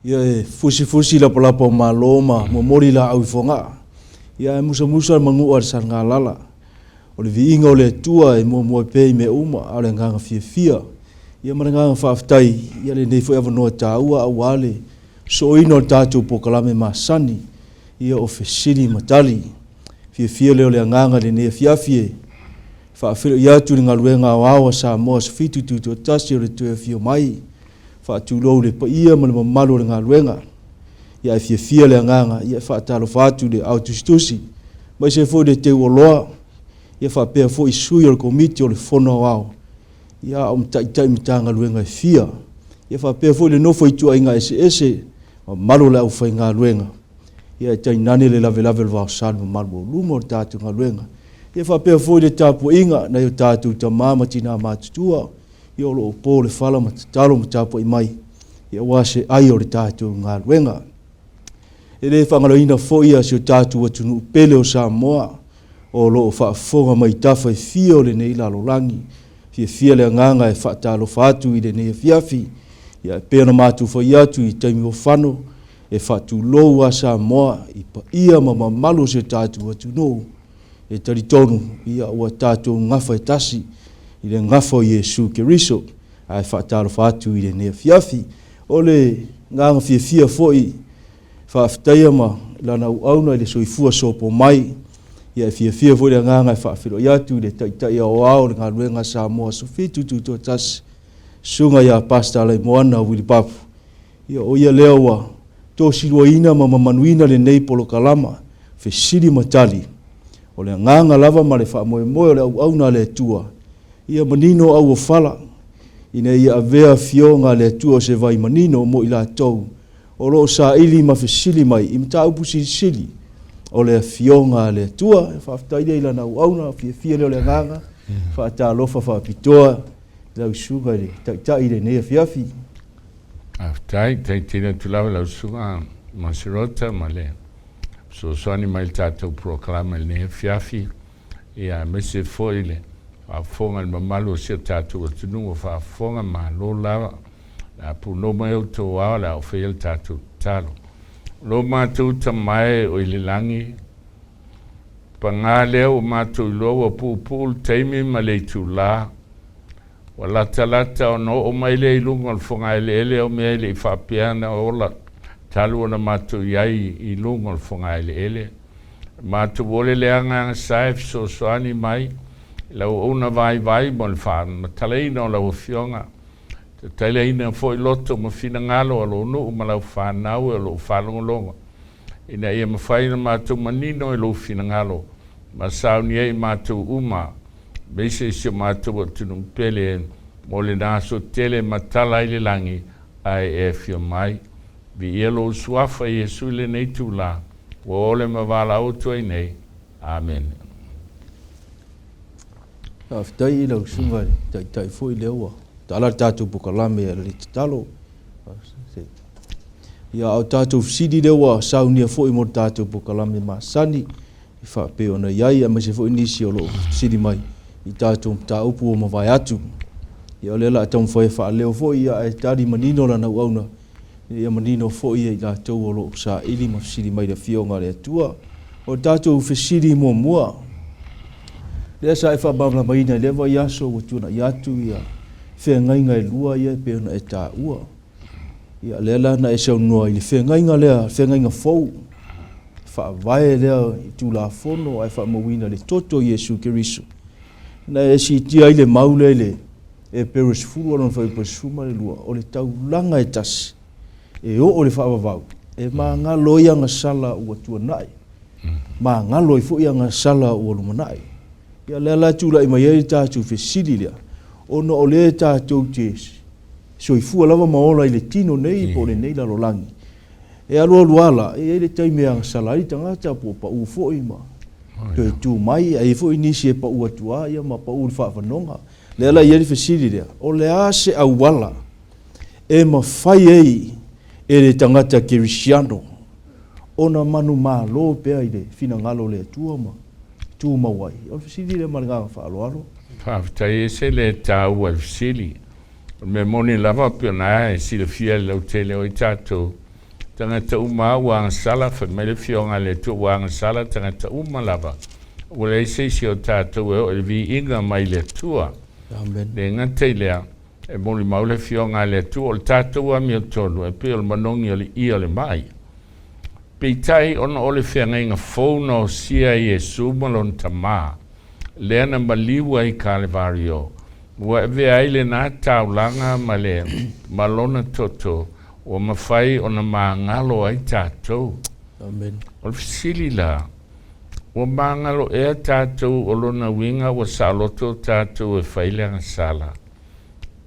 Ia fusi la palapa maloma mo mori la au fonga. Ia musa mangu ar sanga lala. O le viinga o le atua e mo pei me uma ale nganga fia. Ia maranga faaftai ia le nei fo eva no taua auale. So ino tatou pokalame masani. Ia o fesiri matali. Fia leo le nganga le nei fiafie. Faafilo ia tu le ngaluenga awa sa mo fitu tu tasi o le tu fio mai. Faatulou le pa ia ma le mamalo le ngaluenga. Ia fia le nganga ia faatalo fatu le autostusi. Mai se fo de te woloa. Ia faapea fo isui o le komiti o le fono wao. Ia o mtaitai mitanga luenga fia. Ia faapea fo le nofo itua inga ese mamalo le aufai ngaluenga. Ia tai nani le lave le vao sal mamalo lumo o tatu ngaluenga. Ia faapea fo le tapu inga na yo tatu tamama tina matutua. Ia o lo po le fala matatalo matapu i mai. Ia wase ai o le tatu ngaluenga. Ele whangaloina fo ia si o tatu atunu pele o Samoa. O lo whaafonga mai tafa e fia o le nei lalo langi. Fia le nganga e whaatalo whaatu i le nei fiafi. Ia e pēna mātu whai atu i taimi o whano. E whaatu lou a Samoa i pa ia mamalo si o tatu atunu. E tari tonu ia ua tatu ngafa e tasi. I le ngafa o Iesu keriso. A e whaatalo whaatu i le nei fiafi. O le nganga fia foi. Whaaftaia ma lana uauna i le soifua sopo mai. Ia e fia foi le nganga e whaafiro i atu i le taitai au au le ngā luenga Samoa so fitu tu tasi. Sunga ia pasta alai moana Willie Papu. Ia o ia leo wa tosi luaina ma mamanuina le nei polo kalama. Fesiri matali. O le nganga lava ma le whaamoe moe o le uauna le atua. Ia manino au o fala. Ina ia avea fionga le atua se vai manino mo ila tou. O lo sa ili ma fesili mai, imta upu sili. O le fionga le tua, whaaftaida ila na uauna, fia leo le nganga, whaatalofa whaapitoa, lau suga le, tai le nea fiafi. Tai tina tulawa lau suga, Maserota ma le, so soani mai tatou proklama le nea fiafi, ia mese foi le, whaafonga le mamalo si tatou atununga, whaafonga ma lo lawa, a puno mai o to auala o fel tatu talo lo matu tamai o ililangi pangale o matu lo o pupul taimi maleitu la wala talata o no o mai le ilunga fonga ele o me le fapiana ola talo na matu yai ilunga fonga ele matu vole le anga saif so soani mai la una vai mon fan talino la o fionga Taile ina foi loto ma finagalo alo no ma la fanau alo falongolonga. Ina ia mafai na matu manino alo finagalo. Ma sauni e matu uma. Bese si matu tunu pele mo le naso tele matala ile langi ai e fio mai. Vi elo suafa Iesu le nei tula. Wa ole ma vala auto i nei. Amen. Aftai ila usunga tai foi lewa. Ala tatu pukalame ala li talo. Ia au tatu fsidi lewa saunia fo i mo tatu pukalame masani. I whape ona iai a mase fo inisi o lo fsidi mai. I tatu mta upu o mawai atu. Ia lela atam fo e wha leo fo ia e tari manino la na uauna. Ia manino fo ia i la tau o lo sa ili ma fsidi mai da fionga le atua. O tatu fsidi mua mua. Lea sa e wha bamla maina lewa iaso watuna iatu ia. Whengainga e lua ia pe ona e tā ua. Ia lela na e sau noa ili whengainga lea, whengainga fau. Whaavae lea i tūla fono ai whaamawina le toto Iesu keriso. Na e si tia ile maule le e peris furu anon whai pasuma le lua. O le tau langa e tasi. E o le whaavavau. E maa ngalo ia nga sala ua tua nai. Maa ngalo i fu ia nga sala ua lumanai. Ia lela tūla i mai e tātu whesidi lea. Ono o le tātou te soifua lava maola i le tino nei po le nei lalo langi. E aloa luala, e le taime a salari tangata po pa uu foi ma. Toi tu mai, e foi nisi e pa ua tua ia ma pa uu le whaafanonga. Le ala i eri whesiri lea. O le ase auala, e mafai ei e le tangata kerisiano. Ona manumalo pea i le finagalo le tua ma. Tu mawai. O whesiri lea maranga whaaloalo. Whaaftai e se le tāua fsili. Me moni lava pia na e si le fia lau tele o i tātou tagata uma wang sala fa mele fionga le tu wang sala tagata uma lava o le se o tatou e o le vi inga mai le tua le ngate lea e moli maule fionga le tu o le tatou a mi o tonu e pe o le manongi o le ia le mai peitai ona o le whiangainga whono sia Iesu malon tama lea na maliwa i Kalevario ua ve aile na taulanga ma le malona toto o mafai o na maangalo ai tatou. Amen. O le fisili la, o maangalo ea tatou o lona winga o saoloto tatou e whaileanga sala.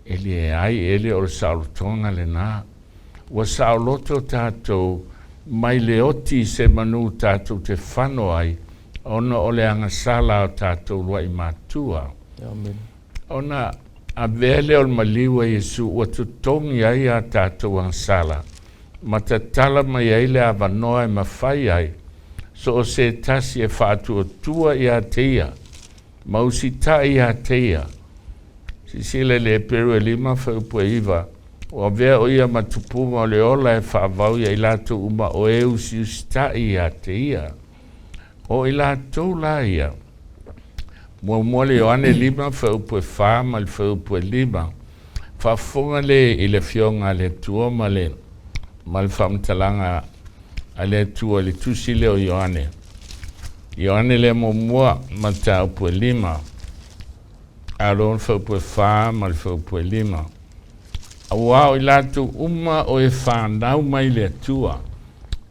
Eli e ai ele o le saolotonga le na. O saoloto tatou mai le oti se manu tatou te whano ai, ona o le anga sala o tatou lua i matua. Amen. Ona a vele o maliwa Iesu o tutongi ai a tatou ang sala. Matatala mai ai le avanoa e mafai ai. So o se tasi e whaatua tua i a teia. Mausita i a teia. Sisile le peru e lima whaupu e iwa. O vea o ia matupuma o le ola e whaavau i lato uma o e usi usita i a teia. O i lato la ia. Mua le oane lima whaupu e wha ma le whaupu e lima. Whafunga le i le fionga le tua ma le whamtalanga a le tua le tusi le o Ioane. Ioane le mua ma taupu e lima. Aron whaupu e wha ma le whaupu e lima. Awao i latu uma o e whanau mai le tua.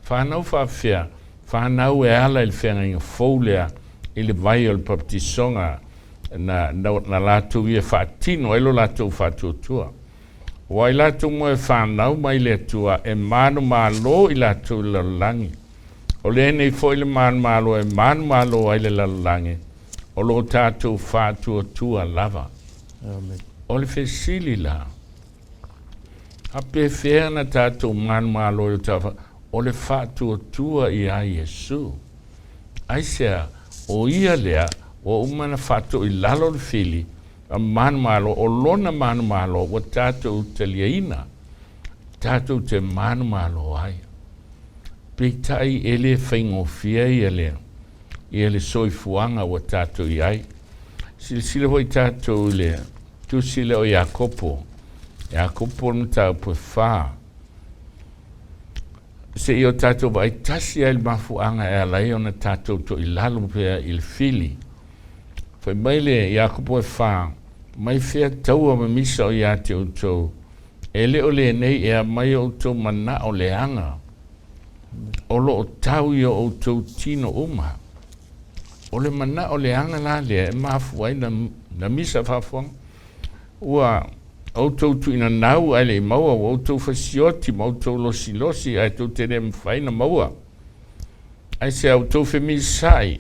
Whanau whawhia. Whanau e ala i le whenga inga fōlea i le vai o le baptisonga na latu i e whaatino, elo latu whaatutua. Wa i latu mo e whanau mai le tua e manumalo i latu i lalangi. O le nei fo i le manumalo e manumalo ai le lalangi. O lo tatu whaatutua lava. Amen. O le fesili la. Ape whea na tatu manumalo i tawa. O le whaatutua i a Iesu. Aisea. O ia lea, o umana whatu i lalo le fili, a manumalo, o lona manumalo, o tatou te liaina, tatou te manumalo ai. Peitai ele whaingofia i ele soifuanga o tatou i ai. Sile hoi tatou le, tu sile o Iakopo no tau pue wha. Se io tatou vai tasi ai mafuaaga e alai ona tatou to i lalo pea i le fili. Fai mai le Iakopo e wha, mai whea taua ma misa o ia te outou. E le o le nei ea mai outou mana o le anga. O lo o tau i o outou tino uma. O le mana o le anga la le e mafuai na misa whafuang. Ua outou tu ina nau ai le maua o outou fasioti ma outou losi ai tau tere mwhaina maua. Ai se outou femisai.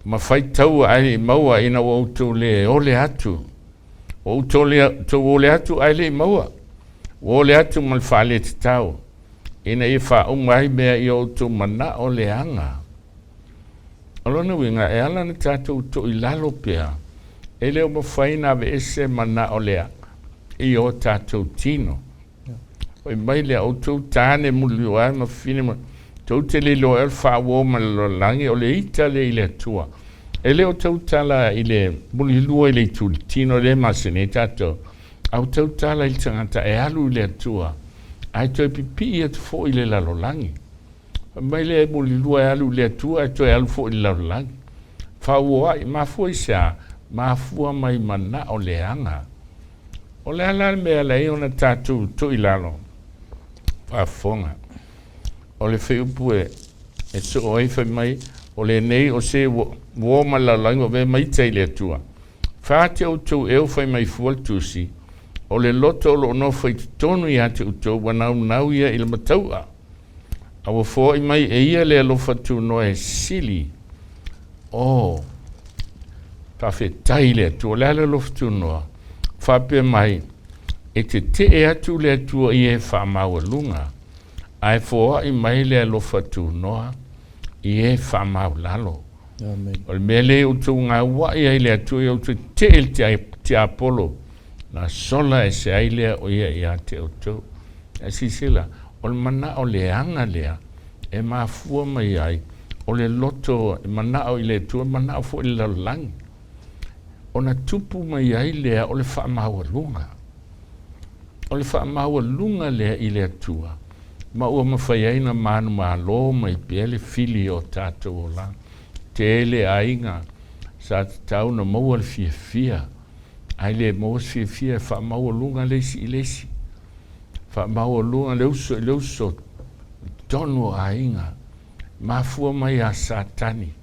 Ma whai tau ai le maua ina o outou le ole atu. O outou le ole atu ai le maua. O ole atu mal whale te tau. Ina i wha umai mea i outou mana o le anga. Alona winga e ala na tatou to i lalo pea. Ele o mawhaina ve ese mana o lea i o tatou tino. O i mai lea o tau tāne muli o ai mawhine ma tau te le lo el whawo ma lo langi o le ita le i le tua. Ele o tau tala i le muli lua i le tu tino le masene tatou. Au tau tala i tangata e alu i le tua. Ai toi pipi i atu fo i le lalo langi. O mai le muli lua e alu i le tua ai toi alu fo i le lalo langi. Whawo ai mafua i sea mafua mai mana o le anga. O le ala mea lei ona tatou to i lalo. Whafonga. O le whiupu e so oi whai mai o le nei o se woma la lango ve mai tei le tua. Whaate o tau eo whai mai fualtusi. O le loto lo no whai tonu i ate o tau wanau ia il mataua. Awa fo i mai e ia le alofa tu no e sili. Oh. Pawhi taile tu lele loftu noa. Whape mai e te e atu le atua i e whamau lunga. Ai fōa i mai le alofa tu noa i e whamau lalo. Amen. O le mele o tu ngā wai ai le atua i o tu te il te apolo. Na sola e se ailea o ia i a te o tu. E sisila. o le mana o le anga lea, e mafua mai ai, o le loto, e mana o i le tua, mana o fo i le langi. O na tupu mai ai lea o le wha maua lunga. O le wha maua lunga lea i le atua. Ma ua mawhai aina manumalo mai pia le fili o tatou o lang. Te ele ainga sa tau na maua le fia fia. Ai le maua fia fia wha maua lunga leisi i leisi. Wha maua lunga leuso tonu ainga. Mafua mai a satani.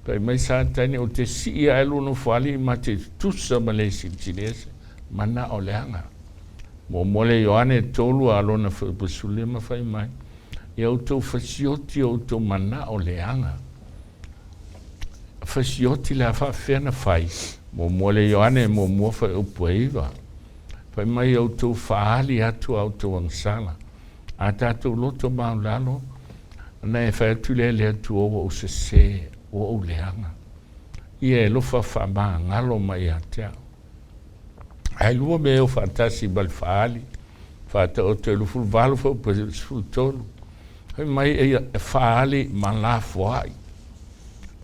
Pai mai satani o te siia e luna whali ma te tusa ma leisi tinese. Mana o leanga. Mo mole Ioane tolu alona fusule mafai mai. Ia utou fasioti o utou mana o leanga. Fasioti la fa fena fai. Mo mole Ioane mo mofa upueiva. Pai mai utou faali atu autou angsala. A tatou loto maulalo. Na e fai tu le atu o se se o leanga. Ia e lofa fa maa ngalo mai atea. Ai lua me o fantasi bal faali. Fata o te luful valu fa sul tolu. Hai mai e faali man la fuai.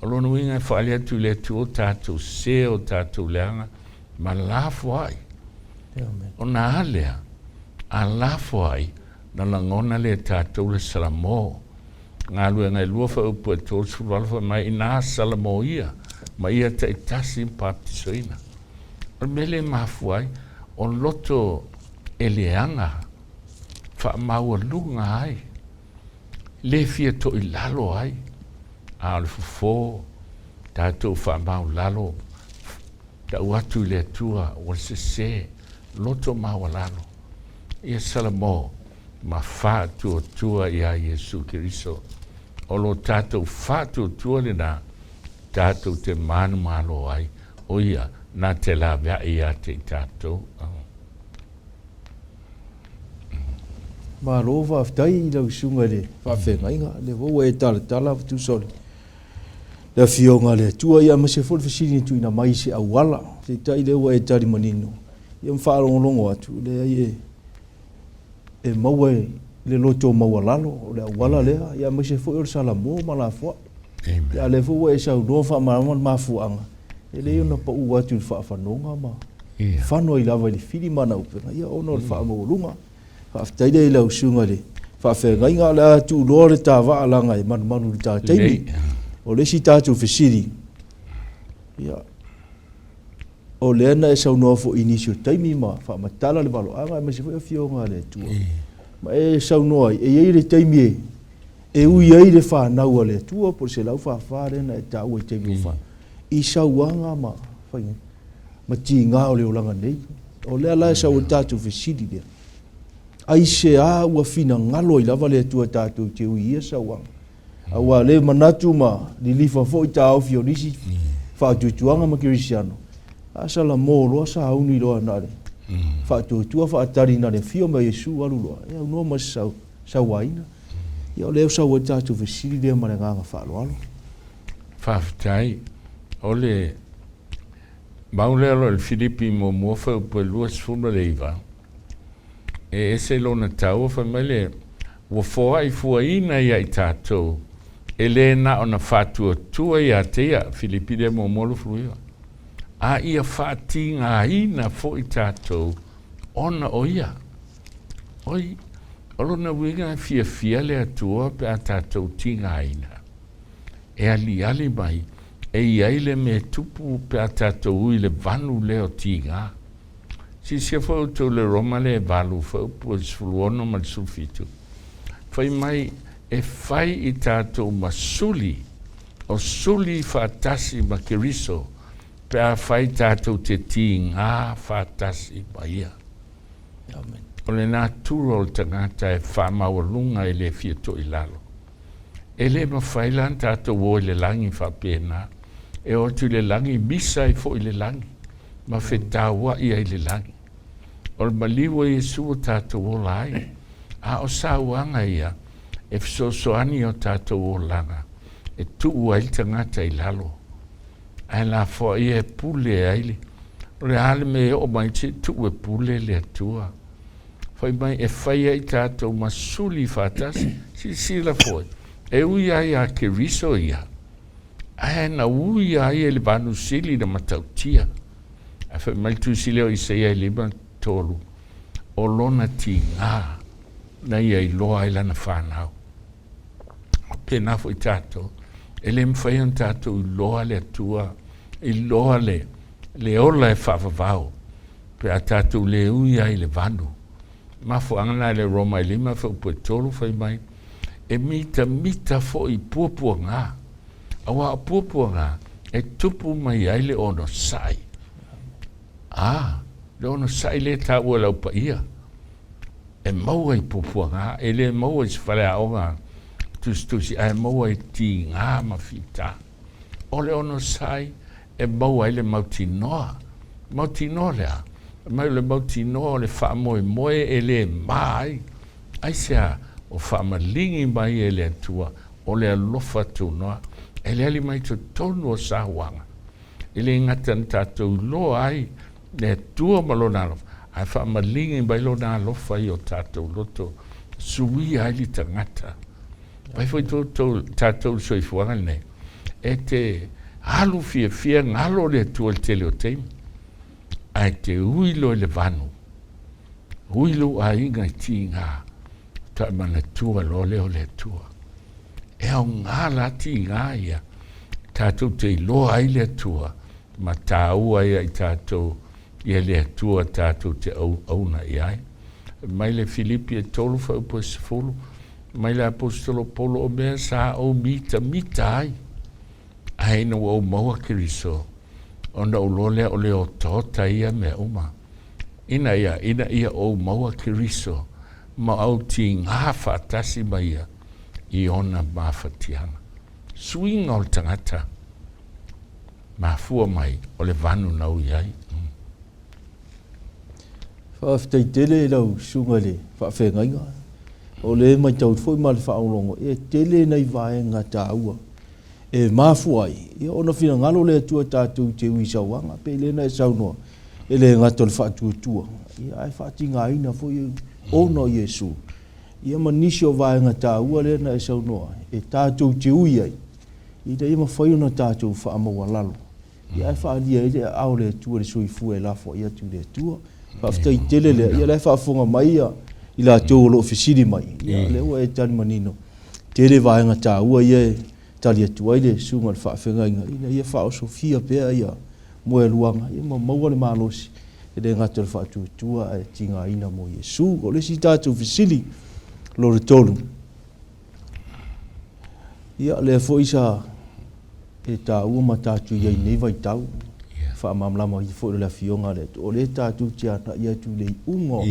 Alo no inga faali atu le tu o tatou se o tatou leanga. Man la fuai. O na alea. A la fuai. Na langona le tatou le salamo. Ngā lua ngai lua fa upu e tolu sul valu fa mai ina salamo ia. Ma ia te itasi impaptisoina. O mele mafuai, o loto eleanga, wha maua lunga ai, le fia to i lalo ai, a le fufo, tatou wha mau lalo, ta uatu le tua, o se, loto maua lalo, ia salamo, ma wha tua ia Iesu Keriso, o lo tatou wha tua le na, tatou te manumalo ai, o ia, na te la vea ia te tatou. Ma lo va aftai i lau sunga le whawhenga inga, le wawa e tala tu soli. Le fionga le tua ia mase fol fasini tu ina mai se auala, te tai le wa e tari manino. Ia mwhaalongolongo atu, le ai e maua le loto maua lalo, le auala lea, ia mase fol yor salamo ma la fua. Ia le wawa e sau noa wha mafuaaga. E leo na pa ua atu whaafanonga ma. Whanua i lawa i le whiri mana upenga. Ia ono le whaamaurunga. Whaaftaida i lau sunga le. Whaafenga inga le atu uloa le tā waalanga e manu le tā teimi. O le si tātou whesiri. Ia. O le ana e sau noa fo inisio teimi ma. Whaamatala le valoaga e masi fo fionga le tua. Ma e sau noa e ei le teimi e. E ui ei le whanaua le tua. Por se lau whaafare na e tā ua i teimi o whanau. I sauaga ma whainga. Ma ti ngā o leo langa nei. O lea lai sa o tātou whesiri lea. Aisea ua finagalo i lava lea tua tātou te ui ia sauaga. Awa le manatu ma li lifa fo i tā ofi o nisi whaatutuanga ma kerisiano. Asa la mō sa hauni loa nare. Whaatutua whaatari nare fio ma Iesu alu loa. Ea unua ma sauaina. Ia o leo sa o tātou whesiri lea ma le nganga whaaloalo. Whaafitai. Ole maulelo el Filipi mo mofa po lua sfuna leiva. E ese lona tau fa mele wo foa I fuaina ia I tatou. Elena ona fatu tua ia tea Filipi de mo molo fluiva. A ia fatinga ina fo I tatou ona oia. Oi olona winga fia le atua pe a tatou tinga ina. E ali mai e iai le me tupu pe a tatou I le vanu leo tiga. Si se fo to le roma le valu fo po sfuluono ma sulfitu. Fai mai e fai I tatou masuli o suli fatasi ma keriso pe a fai tatou te tinga fatasi baia. Amen. O le naturo o tagata e whamawalunga e le fieto I lalo. E le mafai lan tatou o le langi whapena. E o tu le langi misa I fo I le langi. Ma whetaua ia I le langi. O le maliwa Iesu o tātou o lai. A o sauanga ia. E fsosoani o tātou o langa. E tu ua I tangata I lalo. Ai la fo ia e pule aile. O le ale me o mai te tu e pule le atua. Fai mai e fai ai tatou masuli fatasi, sila foi. E ui ai a keriso ia. Ae na ui ai e le vanu sili na matautia. A fai mai tu sili o Aisea 11:3. O lona ti ngā. Na ia i loa i lana whanau. Pena foi tatou. E le mwhai on tatou i loa le atua. I loa le ola e whawavau. Pe a tatou le ui ai le vanu. Mafuaaga na le Roma 5 fo puetolu fai mai. E mita fo i puapua ngā. Awa puapua ngā. E tupu mai ai le ono sai. Le ono sai le ta ua lau pa ia. E maua i puapua ngā. E le maua i sifale a onga. Tusi ai maua i ti ngā mawhita. O le ono sai. E maua i le mautinoa. Mautinoa lea. Mai le mautinoa le whaamoe e le mai. Aisea o whaamalingi mai e le atua. O le alofa tunoa. E le ali mai to tonu o sauaga. E le ngata tatou loa ai. Le atua malona alofa. Ai whaamalingi mai lona alofa i o tatou loto. Sui ai li tagata. Pai foi tatou soifuaga nei. E te halu fia ngalo le atua le tele o teimi. Ai te uilo le vanu. Uilo a inga i ti ngā. Ta mana tua lo leo le tua. E au ngā la ti ngā ia. Tātou te loa ai le tua. Ma tāua ia i tātou. Ia le tua tātou te auna i ai. Mai le Filipi e tolu fa upo sifulu. Mai le apostolo polo o mea sa au mita ai. Ai no au maua kiriso. Ona ulole o leo tota ia me uma. Ina ia o maua kiriso. Ma au ti ngā whaatasi mai ia. I ona mawhatianga. Suinga o tagata. Mafua mai o le vanu nau iai. Whaaftai tele lau sunga le whaafengainga. O le mai tau foi ma le whaaulongo. E tele nei vae ngā tāua. E mafuai. Ia ona finagalo le atua tatou te ui sauaga. Pe lena e saunoa. E le ngata le whaatuatua. Ia ai whaatinga ina foi ono Iesu. Ia manisi o vae ngā tāua lena e saunoa. E tatou te ui ai. Ida ia mawhai ona tatou whaamaua lalo. Ia ai whaalia ele au le atua le soifua e lafo ia tu le atua. Whaaftai tele le. Ia lai whaafonga mai ia. I la tō lo ofisiri mai. Ia le ua e tani manino. Tele vae ngā tāua ia e tali atua i le sunga le whaafengainga. Ina ia whao sofia pēa ia moe luanga. Ia maua le malosi. E le ngata le whaatuatua e tinga ina mo Iesu. O le si tātou ofisiri lo le tolu. Ia le fo isa e tā ua ma tātou iai nei vai tau. Whaamamlama i fo le fionga le. O le tātou tiana ia tu le ungo.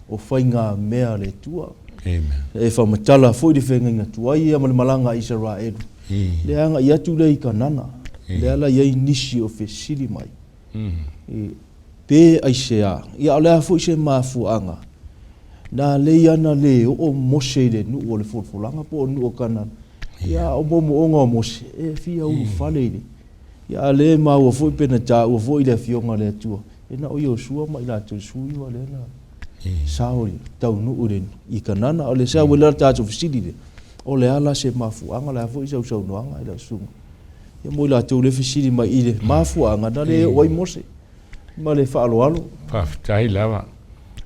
O whai ngā mea le tua. Amen. E whamatala fo i le whenga tua ia ma le malanga Israelu. Le anga i atu lei Kanana. Le ala iai nisi o fesili mai. Pe Aisea. Ia o lea fo i se mafuaaga. Nā lei ana le o Mose le nu o le folfolanga po o nu o Kanana. Ia o momo onga o Mose. E fia ulu fale ile. Ia le maua fo i pena tā ua fo i le fionga le atua. E na o Iosua ma i la tu sui wa le na. Saori tau nu uren i Kanana o le sa wela tātou fesili le. O le ala se mafuaaga la fo i sau noanga i la sunga. Ia mo i la tau le fesili mai i le mafuaaga na le oi Mose. Ma le whaaloalo. Whaftai lava.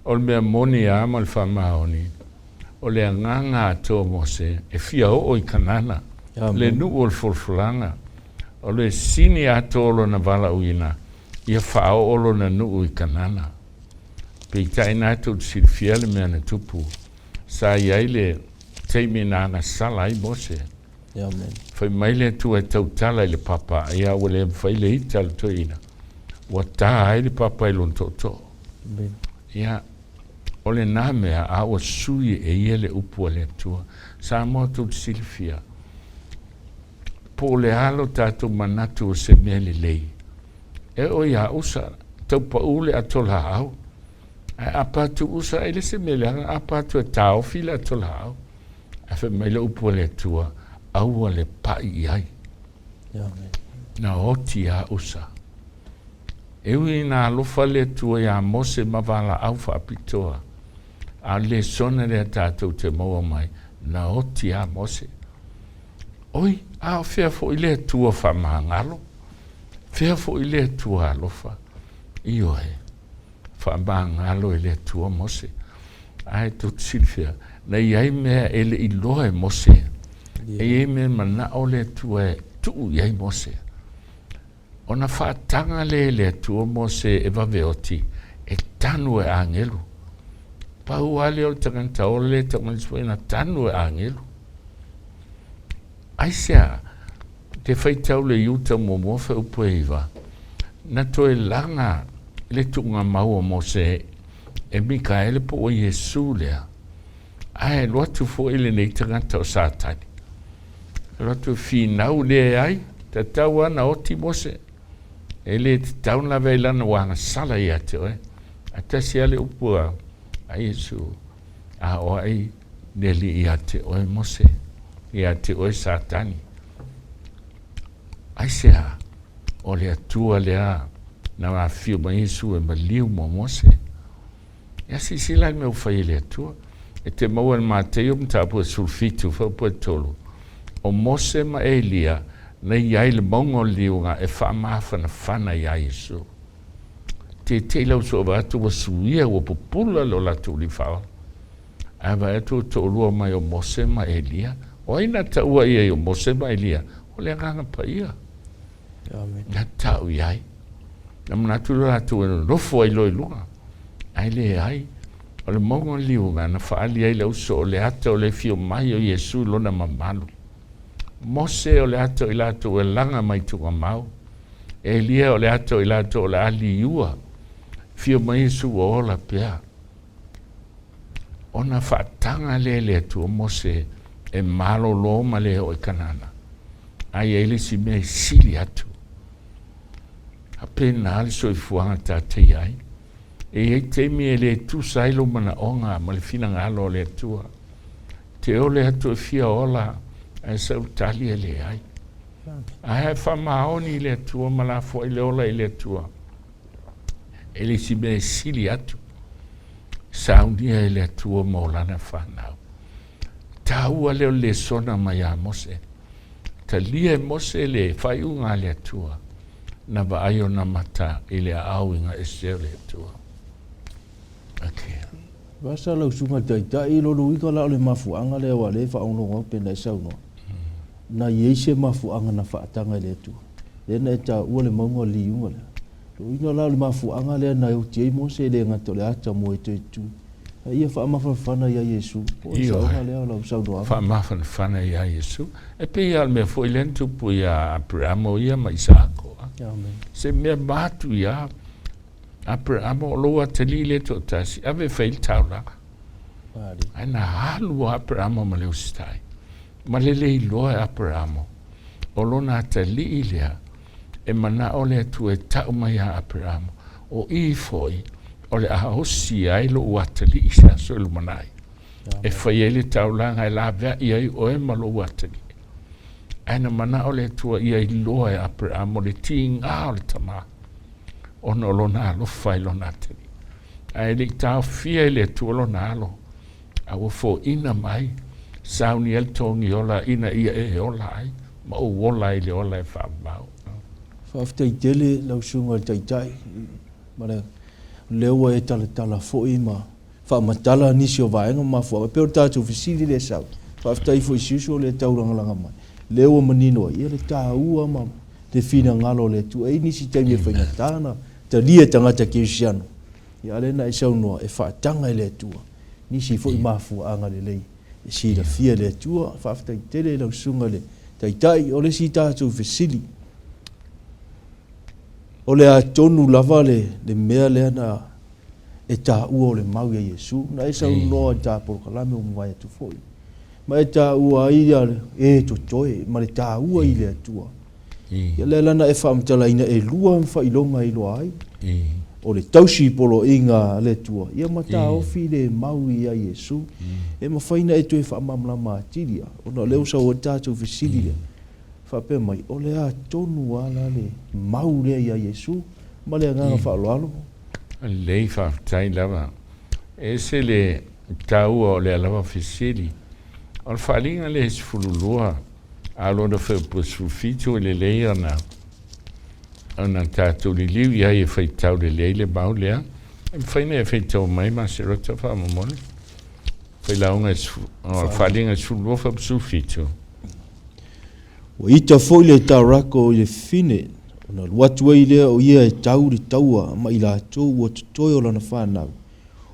O le mea moni a ma le whamaoni. O le anganga ato Mose. E fia o i Kanana. Le nu o le folfolanga. O le sini ato olo na vala uina. Ia whao olo na nu i Kanana. Pei ina tu silfia le mea na tupu. Sa iai le teimi nanga sala i Mose. Amen. Fai mai le tu e tautala i le papa. Ia o le fai le hita le toina. Wa tā ai le papa i lon toto. Ia o le nā mea a o sui e ia le upu le atua. Sa mo tu silfia. Po le halo tātou manatu o se mea le lei. E o ia usa tau pa ule atola au. A patu usa ele se mele a patu e tau fila atola. A fe mai le upu le tua au le pai ai. Na oti a usa. Ewi na alofa le tua ya Mose mavala au fa pitoa. a le sona le tatou te maua mai na oti a Mose oi a fea fo ile tua fa mangalo fea fo ile tua alofa io e fa mangalo ile tua Mose ai tu silfia na iai mea ele iloa e Mose e me mana ole tua tu iai Mose ona faatanga le tua Mose e vaveoti e tanu e angelu pau ale o tagata ole tamansuena tanu e angelu Aisea te faitau le yuta mo fe upueiva na toe langa le tunga mau o Mose e Mikaele po o Iesu lea ai loatu fo ele nei tagata o satani loatu finau le ai tatou ana oti Mose ele te tauna veilana wanga sala ia te oe a tasi ale upua a Iesu a o ai neli ia te oe Mose ia te oe satani Aisea o le atua lea na mafio ma Iesu e maliu mo Mose ia sisila me ufai le atua e te maua le mateo mtapu sulfitu fa po tolu o Mose ma Elia na iai le mongo liunga e whaamawhana whana ia Iesu. Te lau so watu wa suia wa pupula lo latu li whawa. Awa etu to urua mai o Mose ma Elia. O aina taua ia o Mose ma Elia. O le nganga pa ia. Amen. Na tau iai. Na manatu latu e rofo ai loi lunga. Ai le ai. O le mongo liunga na whaali ai lau so o le ata o le fio mai o Iesu lona mamalu. Mose o le ato i lato e langa mai tuka mau. Elia o le ato i lato o le ali iua. Fio mai Iesu o ola pia. Ona whaatanga le tu o Mose e malo lo ma le o i Kanana. Ai ele si mea sili atu. Apena ali so i fuanga tātei ai. E temi e le tu sailo mana onga ma le finagalo le atua. Te o le atu e fia ola ai sau tali e le ai. Ai whamaoni le atua ma la fo i le ola i le atua. E le si me sili atu. Saunia e le atua ma olana whanau. Taua leo le sona mai a Mose. Ta lia Mose le whaiunga le atua. Na va aio na mata i le au inga e seo le atua. Okay. Vasa lau sunga tai lolo uiga lao le mafuaaga le awa le whaononga pena e saunoa. Na Aiesi mafuaaga na whaatanga le atua. Lena e ta ua le maunga liunga le. Lo uiga lao le mafuaaga le na iuti ei Mose le ngato le ata mo e te tu. Ia whaamawhana ia Iesu. Iyo hai. Lau saunoa. Whaamawhana ia Iesu. E pe ia mea fo ilentu pu ia Abramo ia ma Isako. Amen. Se mea matu ia Abramo loa te lile to tasi. Ave fail taulanga. Aina halu Abramo ma leo stai. Ma lele iloa Abramo. O lona te liilea. E mana ole atu e tau mai a Abramo. O i foi. O le ahosi ai lo uata li isa so lumana'i. E fai ele taulanga e la vea iai o e malo uata li. Aina mana ole atu ia iloa e Abramo le ti ngā o le tama. Ono lona alo fai lona te li. Ai le tau fia ele atu lona alo. A wafo ina mai. Sauni el tongi ola ina ia e ola ai. Ma o wola ile ola e whaamau. Whaaftai tele lau sunga taitai. Mare lewa e tala fo'i ma whaamatala nisi o vaenga ma fua. Pero tātou fisiri le sau. Whaaftai fo isiuso le taurangalanga mai. Lewa manino ia le tāua ma te finagalo le tu. Ei nisi taimi e whaingatana. Ta lia tagata kerisiano. Ia lena e saunoa e whaatanga i le tua. Nisi fo'i mafuaaga le lei. E sira fia le tua. Whaaftai tele lau sunga le taitai. O le si tātou fisiri. O le a tonu lava le mea lea na e tā ua o le mau ia Iesu. Na e sau noa tā porokalame o mwai atu foi. Ma e tā ua ia e to toe. Ma le tā ua i le atua. Ia le lana e whaamtala ina e lua mwhailonga i loa ai. O le tausi polo inga le tua. Ia ma tā ofi le mau ia Iesu. E ma whaina e to e whaamamla maatiria. O na leo sau o tātou fisiri le. Whape mai, o le a tonu ala le mau lea ia Iesu, ma le nganga whaaloalo. Lei whaatai lava. E se le taua o le alawa fesili. O le whalinga le fululua, alo na whaupusufitu le leia na ana tatou li liu ia e whaitau le leile mau lea. Whaina e whaitau mai Maserota whamamole. Whailaunga whalinga fululua whaupusufitu. O ita foi le tarako le fine, ona watu ai lea o ia e tau le taua ma ila tō ua tutoe o lana whanau.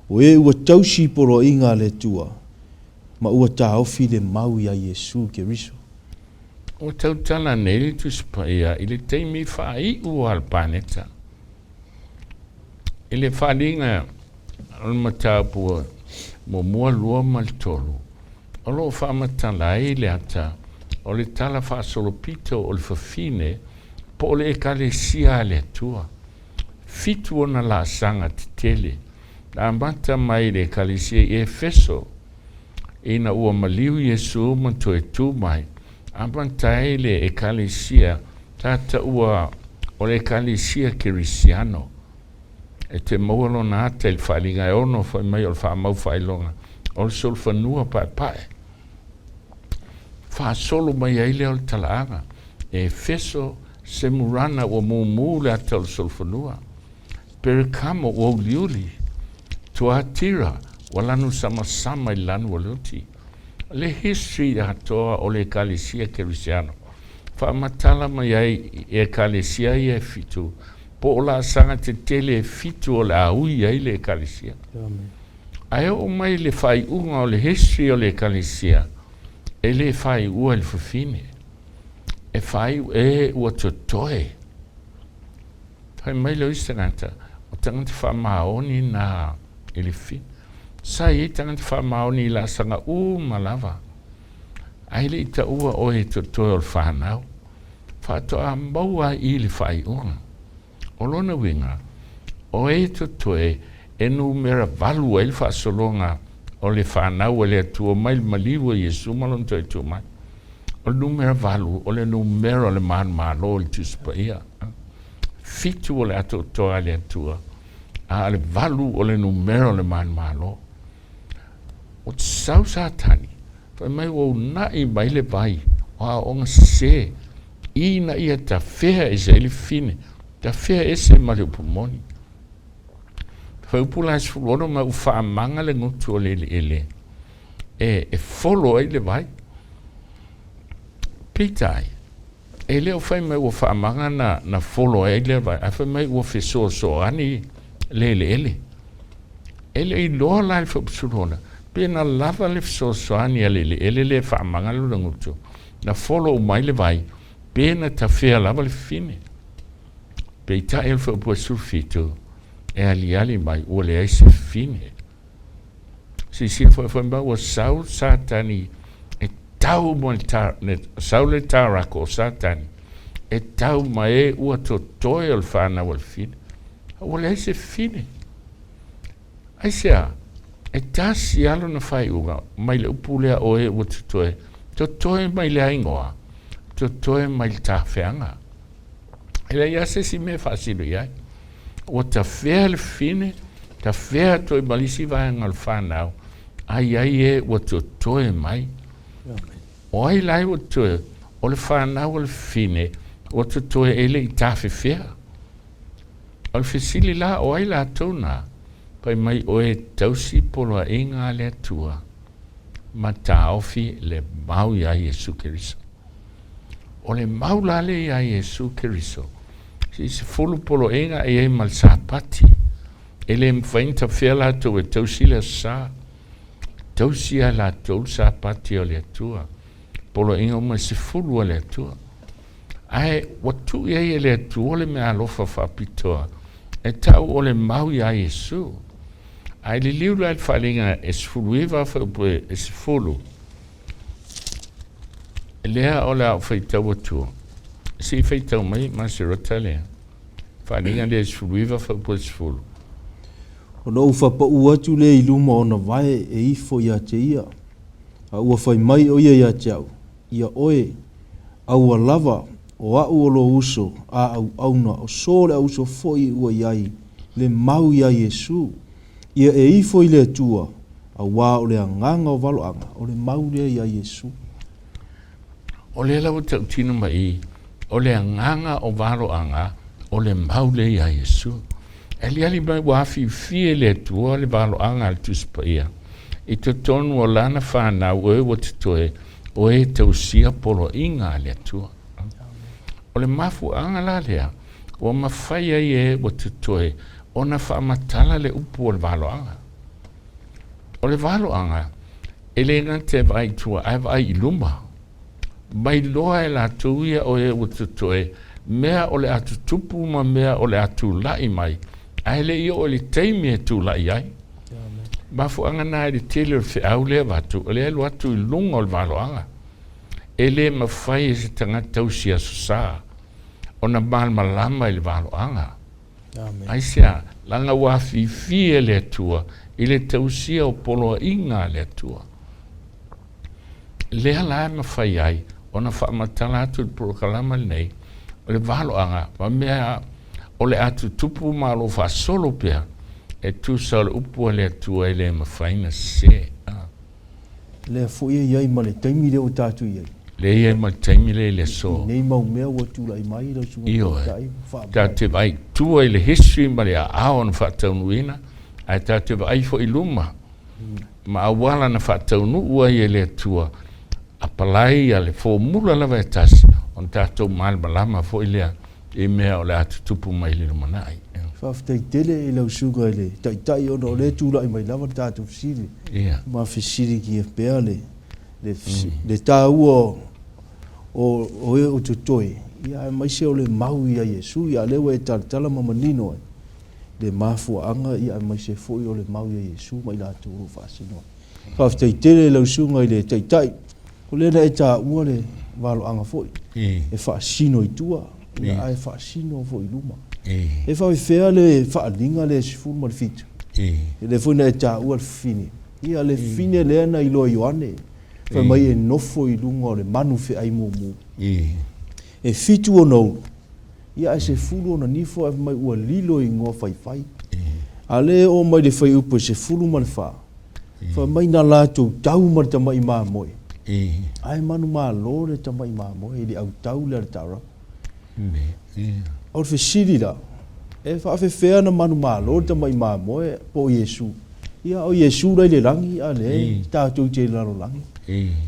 O e ua tausi poro inga le tua, ma ua taofi le mau ia Iesu keriso. O tautala nele tu spaia, ile teimi whai ua al paneta. Ile whalinga al matapua, mo mua lua maltolu. Olo whamatalai le ata, o le tala whaasolopito o le whawhine, po o le ekalesia le tua. Fitu ona la sanga te tele, na amata mai le ekalesia e feso, ina ua maliu Iesu manto e tu mai, amata e le ekalesia, tata ua o le ekalesia kerisiano. E te maualo na ata il whalinga e ono whai mai o le whamau whailonga, o le sol whanua pai pai. Faasolo mai ai leo le talaaga e feso se murana ua mumu le ata o le solfanua perekamo ua uliuli tuatira ua lanu samasama i lanu o le uti le history atoa o le ekalesia kerisiano faamatala mai ai e ekalesia ia e fitu po o la asaga tetele e fitu o le aui ai le ekalesia ae o mai le faiʻuga o le history o le ekalesia e le fai ua le fafine e fai e ua totoe tai mai leo istanata o tangata whamaoni na ele fi sai e tangata whamaoni la sanga malava ai le ita ua o e totoe o le whanau whatoa maua i le fai unga o lona winga o e totoe e numera valu e le whasolonga o le whanau le atua mai maliwa Iesu malon toi tu mai. O le numera valu, o le numera o le manumalo le tuspaia. Fitu o le ato toa le atua. A le valu o le numera o le manumalo. O te sau satani. Fai mai o nai mai le vai. O a onga se. Ina ia ta fea e se ele fine. Ta fea e se mali upumoni. Faupula es fulono ma ufa manga le ngutu o le ele. E follow ai le vai. Pitai. Ele o fai mai ufa manga na follow ai le vai. A fai mai ufa so ani le ele. Ele i loa lai fa psulona. Pena lava le so ani le ele le fa manga le ngutu. Na follow mai le vai. Pena ta fea lava le fine. Pitai el fa po sulfito. E ali mai ua le aise fine. Si foi mai ua sau satani e tau mo sau le tarako satani e tau mai ua totoe o le whana o le fine. Ua le aise fine. Aisea, e tasi alo na whai unga mai le upulea o e ua totoe. Totoe mai le aingoa. Totoe mai le tawhianga. E le iase si me faasino iai. O ta fea le fine, ta fea toi malisi vai ngal whanau, ai e o to toe mai. O ai lai o toe, o le whanau le fine, o to toe ele i tafe fea. O le fesili la, o ai la tona, pai mai o e tausi polo a inga le atua, ma taofi le mau ia Iesu keriso. O le mau lale ia Iesu keriso, se fulu polo enga e mal sapati ele mfainta fela to e tausila sa tausia la tol sapati o le tua polo enga ma se fulu le tua ai watu ye le tua le me alofa fa pitoa e tau o le mau ya Iesu ai le liu la falinga es fuluiva fa es fulu lea o la faita watu si feita mai Maserota le falinga le suluiva fa posfulu o no fa pa uatu le iluma ona vai e ifo ia te ia a ua fai mai o ia tau ia oe au lava o au o lo uso a au auna o sole au so foi ua iai le mau ia Iesu ia e ifo i le tua Aua o le anganga o valoaga, o le mau lea ia Iesu. O le lau tau tino mai, o le anganga o valoaga, o le mau le ia Iesu. E li ali mai wafi fie le tua le valoaga al tuspaia. I te tonu o lana whanau e o te toe, o e tausia polo inga le tua. O le mafuaaga la lea, o mafai ai e o te toe, o na whaamatala le upu o le valoaga. O le valoaga, e le ngante vai tua ai vai i luma. Mai loa e la tuia o e o te toe, mea o le atu tupu ma mea o le atu lai mai, ai le i o le teimi e tu lai ai. Mafuaaga na e le tele o le whiau lea watu, o le elu atu i lunga o le valoaga. E le mafai e se tagata usi aso sa, o na malmalama i le valoaga. Aisea, langa wafifi e le atua, i le tausia o poloa inga le atua. Lea la e mafai ai, o na whaamatala atu i porokalama nei, o le valoaga, ma mea o le atu tupu malo whaasolo pea, e tusa o le upu le atua i le mawhaina se. Le fo ia iai ma le taimi le o tātu iai. Le ia ma taimi le so. Nei mau mea ua tūlai mai la sunga. Io e. Tā te vai tua i le history ma le ao na whaataunuina, ai tā te vai fo i luma. Ma auala na whaataunu ua i le atua, apalai a le formula lava e tasi, on tātou malmalama fo i lea, e mea o le atu tupu mai le lumana'i. Whawhitai tele e lau suga le taitai ona o le tūlai mai lava tātou fisiri. Ma fisiri ki e pēa le tāua o e o te toi. Ia mai se o le mau ia Iesu, ia lewa e talatala mamanino e. Le mafuaaga ia mai se foi o le mau ia Iesu mai la tūru faasino. Whawhitai tele e lau suga i le taitai. Ko lena e tāua le valoaga foi. E faasino i tua. Ia ai faasino foi luma. E fa fea le faalinga le sifuru ma le fitu. Le funa e tāua le fine. Ia le fine le ana i loa Ioane. Fa mai e nofo i lunga o le manu fe ai mumu. E fitu o nou. Ia e se fulu o na nifo e mai ua lilo i ngoa fai. A le o mai le fai upo se fulu ma le faa. Fa mai na lātou tau ma le tamai maa moe. Ai manumalo le tamai maa moe. Ili au tau le tara. O fe siri la. E fa fe fea na manumalo ta mai moe po Iesu. Ia o Iesu rai le rangi a le tātou te laro rangi.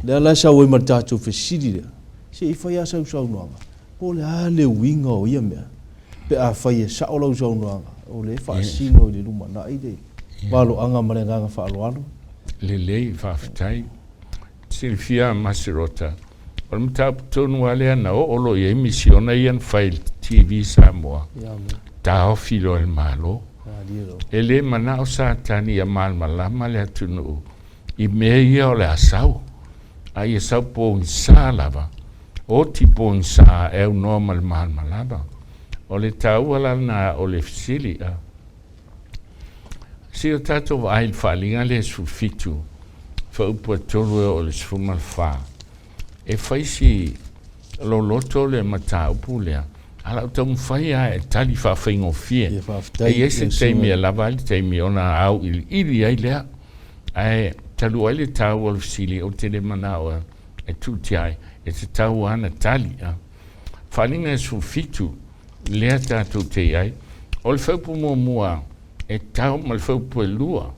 Le ala sa oi mar tātou fe siri la. Se i fai a sau noanga. Po le a le winga o ia mea. Pe a fai e sa o lau sau noanga. O le faasino i le lumana'i le. Valoaga ma le agaga fa'aloalo. Lelei whawhitai. Silfia Maserota. O le tonu ale ana o olo i emisiona ian file TV Samoa. Ta ofilo el malo. E le mana o satani a malmalama le atunu. I mea ia o le asau. A ia sau po insa lava. O ti po insa e u normal malmalama. O le tau ala na o le fisili a. Si o tato va il falinga le sulfitu. Fa upo tolu o le sfumal fa. E faisi lo loto le mata upulea. Ala tau mwhai a e tali whawhaingo fie. E ese teimi a lavali teimi ona au ili ai lea. E talu ai le tau al fisili o te le manao e tuti ai. E te tau ana tali. Whalinga e sulfitu lea tātou te ai. O le whaupu mua e tau ma le whaupu e lua.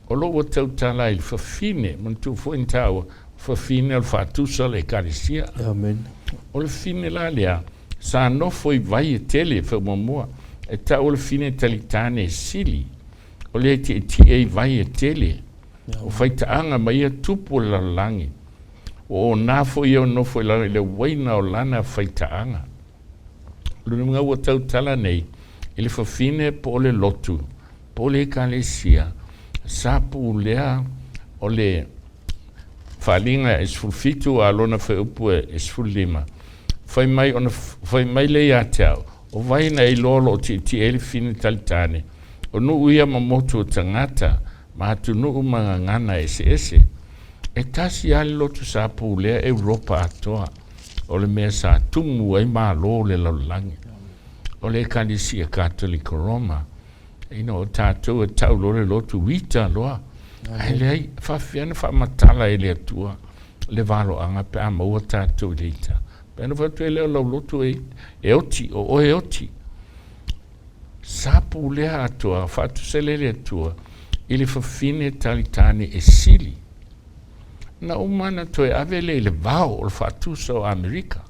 O lo tau tala il whawhine man tu fwin tau whawhine al whatusa le kerisia. Amen. O le fine la lea. Sa no foi vai e tele whaumamua. E ta o le fine talitane e sili. O le te e vai e tele. O whaitaanga mai a tupu la langi. O nā foi o no foi la le waina o lana whaitaanga. Lunga ua tau tala nei. Ele whawhine po le lotu. Po le kerisia. Sapu lea o le whalinga e sulfitu a lona whaupu e sulima. Fai mai le ia teau. O vai na i lolo o ti ele fine talitane. O nu uia mamotu o tagata. Ma atu nu umanga ngana ese. E tasi ali lotu sapu lea Europa atoa. O le mea sa tumu ai maa lo le laulangi. O le kerisia Catholic Roma. Ino o tatou e tau lo le lotu wita loa. Ai lei whawhiana whamatala e le atua le valoaga pe a maua tatou leita. Pena whatu e leo lau lotu e oti o e oti. Sapu lea atua, whatu se le atua, ili whawhine talitane e sili. Na umana toe ave le vao o le whatu sa o Amerika.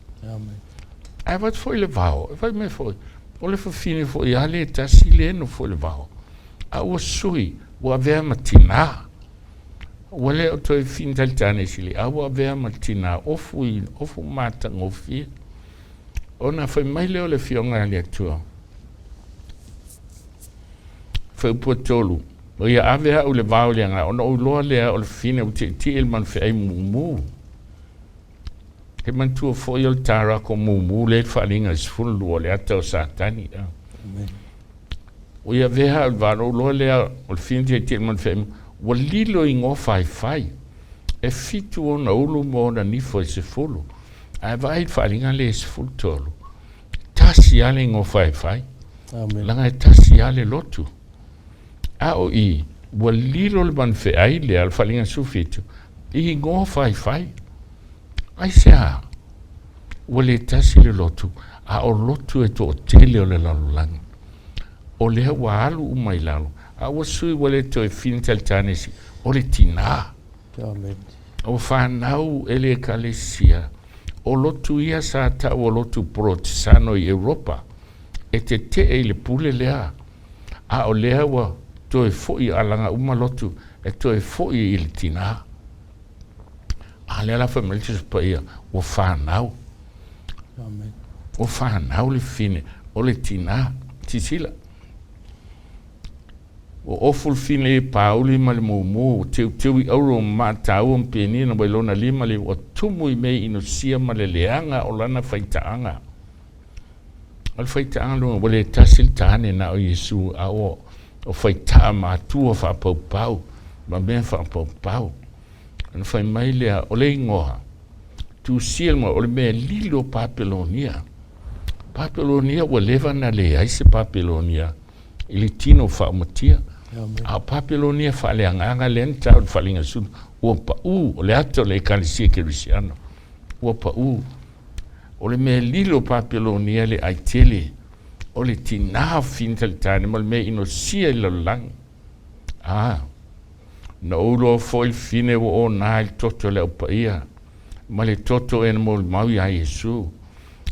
Ai wat foi le vao, vai me foi. O le whawhine foi ale e tasi le no foi le vao. A ua sui, ua vea matina. Ua leo toe fin talitane e sili, a ua vea matina, ofu mata ngofia. Ona foi mai leo le fionga le atua. Foi puatolu. O ia ave au le vao le anga, ona uloa lea o le fine u ti il man fe ai mumu. He man tua foi o le tara ko mumu le whalinga sifunu lua le ata o satani. O ia veha au varo uloa lea o le fine ti il man fe ai mumu. Wa lilo i ngō fai. E fitu o na ulu mo na nifo e sifulu. Ai vai whalinga le sifulu tolu. Tasi ale ngō fai. Langa e tasi ale lotu. Ao i, wa liro le man fe ai le al whalinga sufitu, i ngō fai. Aisea, wa le tasi le lotu, a o lotu e to o tele o le lalulangi. O lea wa alu umai lalu, a wa sui wa le to e fintal tanesi, o le tina. O whanau ele kalesia, o lotu ia sa ta o lotu protisano i Europa, e te e le pule lea, a o lea wa toe foi alanga umalotu e toe foi il tina. Ale la famiglia si spaia o whanau. O whanau le fine o le tina tisila. O oful fine pauli ma le mumu teu i auro ma tau un peni na bailona lima le o tumu i mei ino sia ma le leanga o lana faitaanga. Al faitaanga lo wale tasil tane na o Iesu a o faita ma tua fa pau ma ben fa pau an fai mai lea o le ingoha tu silma o le me lilo Papelonia wa leva na le aise Papelonia ili tino fa matia a Papelonia fa le anga lenta o falinga su o pau o le ato le kerisiano o pau o le me lilo Papelonia le aitele o le tina fintal tane mal me ino sia lo lang na ulo foi fine o na il toto le opaia ma le toto en mol mau ya Iesu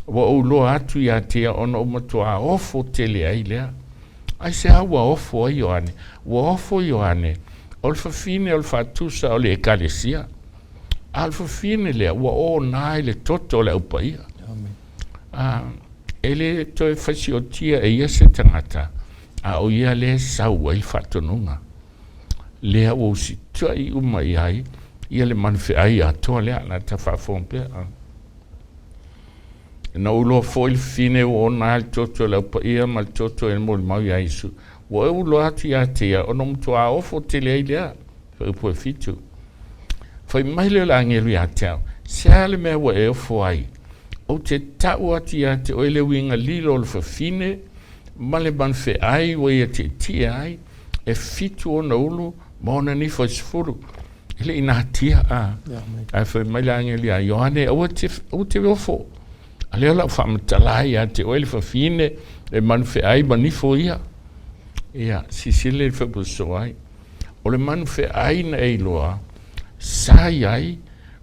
o ulo atu ya te ona o matua ofo tele ai lea Aisea wa ofo Ioane o fa fine o fa tusa o le kalesia al fa fine le o na le toto le opaia ele toe fasiotia e ia se tagata a o ia le sau ai fatonunga lea o si tai umai ai ia le manfe ai atoa lea na tafafompe na ulo foi fine o na al toto le paia mal toto el mol mau ia Iesu o ulo atu ia tea o nom toa ofo tele ai lea po fitu foi mai le angelu ia tea sale me o e ofo ai o te tau ati a te oile winga lilo o le whawhine, ma le manfe ai o ia te tia ai, e fitu o na ulu, ma ona ni fo sifuru. Ile ina tia ai whai maila angeli a Ioane, o te ofo. A leo la whamatalai a te oile whawhine, e manfe ai ma ni fo ia. Ia, sisile le whapuso ai. O le manfe ai na eiloa, sai ai,